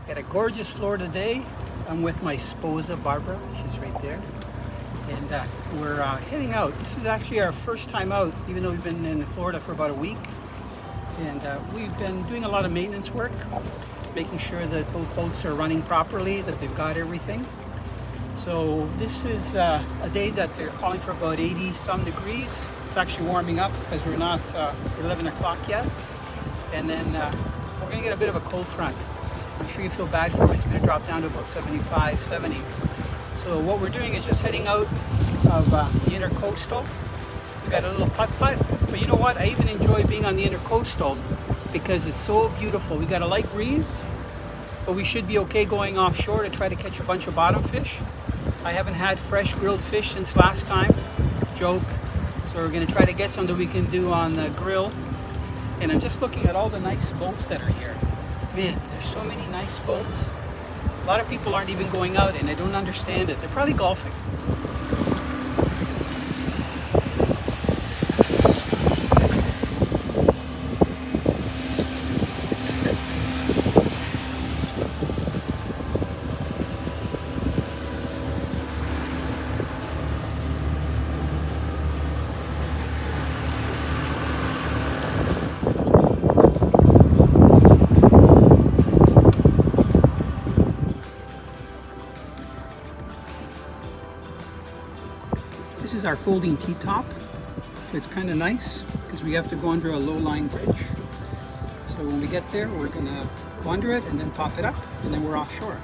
Got a gorgeous Florida day. I'm with my sposa, Barbara. She's right there. And we're heading out. This is actually our first time out, even though we've been in Florida for about a week. And we've been doing a lot of maintenance work, making sure that both boats are running properly, that they've got everything. So this is a day that they're calling for about 80 some degrees. It's actually warming up because we're not 11 o'clock yet. And then we're going to get a bit of a cold front. I'm sure you feel bad for it. It's going to drop down to about 75, 70. So what we're doing is just heading out of the intercoastal. We got a little putt-putt, but you know what? I even enjoy being on the intercoastal because it's so beautiful. We got a light breeze, but we should be okay going offshore to try to catch a bunch of bottom fish. I haven't had fresh grilled fish since last time. Joke. So we're going to try to get some that we can do on the grill. And I'm just looking at all the nice boats that are here. Man, there's so many nice boats. A lot of people aren't even going out, and I don't understand it. They're probably golfing. This is our folding T-top, so it's kind of nice because we have to go under a low-lying bridge. So when we get there, we're going to go under it and then pop it up, and then we're offshore.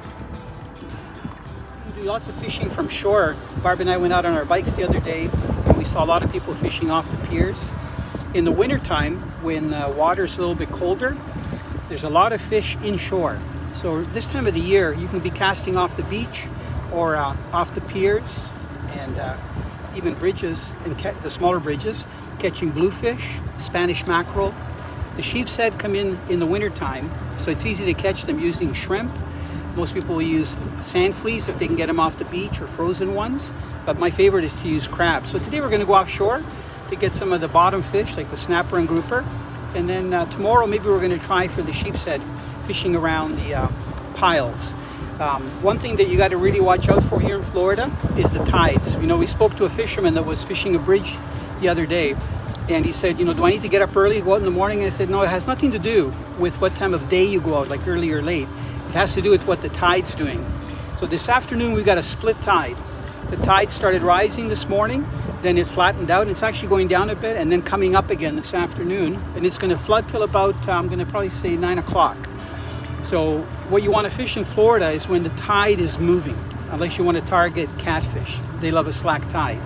We do lots of fishing from shore. Barb and I went out on our bikes the other day, and we saw a lot of people fishing off the piers. In the wintertime, when the water's a little bit colder, there's a lot of fish inshore. So this time of the year, you can be casting off the beach or off the piers and even bridges, and the smaller bridges, catching bluefish, Spanish mackerel. The sheep's head come in the wintertime, so it's easy to catch them using shrimp. Most people will use sand fleas if they can get them off the beach, or frozen ones, but my favorite is to use crab. So today we're going to go offshore to get some of the bottom fish, like the snapper and grouper, and then tomorrow maybe we're going to try for the sheep's head, fishing around the piles. One thing that you got to really watch out for here in Florida is the tides. You know, we spoke to a fisherman that was fishing a bridge the other day, and he said, you know, do I need to get up early, go out in the morning? And I said, no, it has nothing to do with what time of day you go out, like early or late. It has to do with what the tide's doing. So this afternoon we've got a split tide. The tide started rising this morning, then it flattened out, and it's actually going down a bit and then coming up again this afternoon, and it's going to flood till about, I'm going to probably say 9 o'clock. So what you want to fish in Florida is when the tide is moving, unless you want to target catfish. They love a slack tide.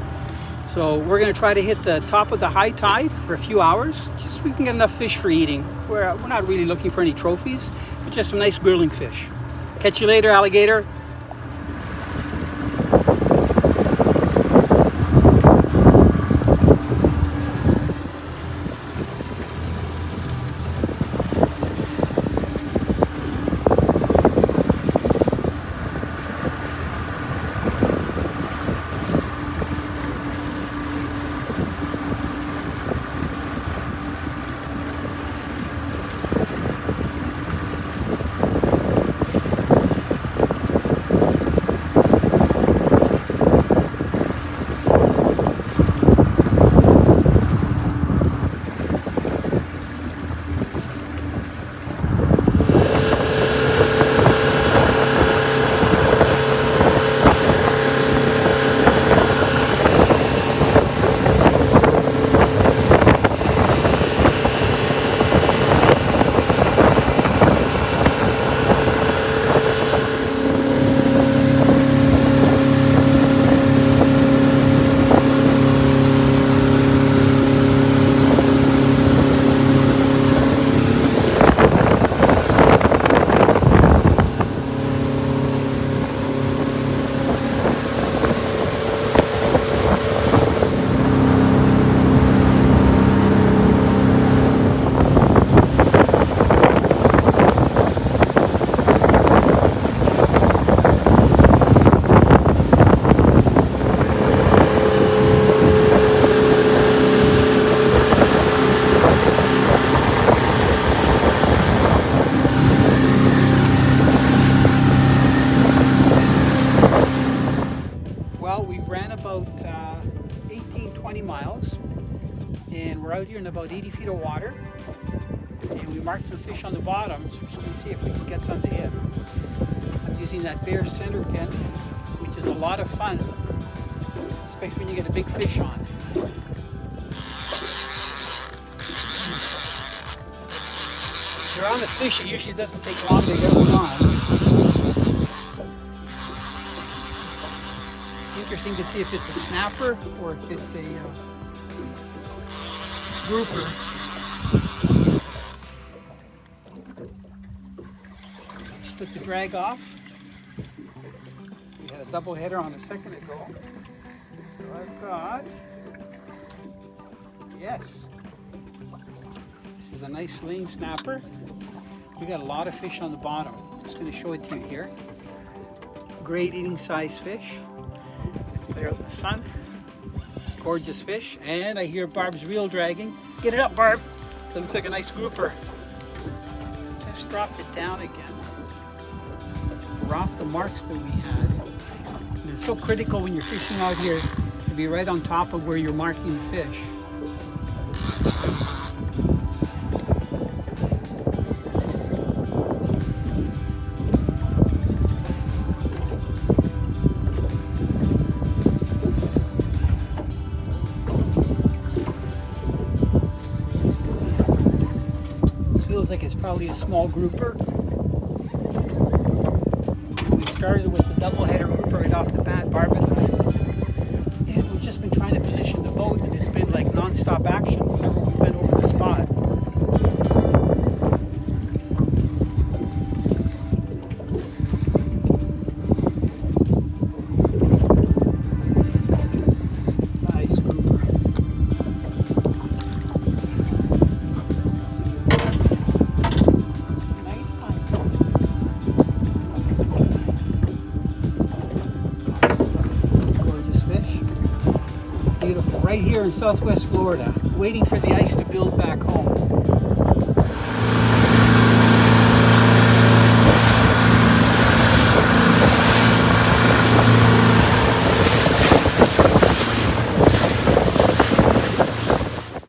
So we're going to try to hit the top of the high tide for a few hours, just so we can get enough fish for eating. We're not really looking for any trophies, but just some nice grilling fish. Catch you later, alligator. about 18-20 miles, and we're out here in about 80 feet of water, and we marked some fish on the bottom, so we're just going to see if we can get some to hit. I'm using that Bear center pin, which is a lot of fun, especially when you get a big fish on. If you're on a fish, it usually doesn't take long to get one on. Interesting to see if it's a snapper or if it's a grouper. Just took the drag off. We had a double header on a second ago. So I've got, yes, this is a nice lane snapper. We got a lot of fish on the bottom. Just going to show it to you here. Great eating size fish. There in the sun. Gorgeous fish. And I hear Barb's reel dragging. Get it up, Barb. That looks like a nice grouper. Just dropped it down again. We're off the marks that we had. And it's so critical when you're fishing out here to be right on top of where you're marking the fish. Feels like it's probably a small grouper. We started with the double header grouper right off the bat, Barb and I. And we've just been trying to position the boat, and it's been like non-stop action whenever we've been over the spot. Nice grouper. Beautiful, right here in Southwest Florida, waiting for the ice to build back home.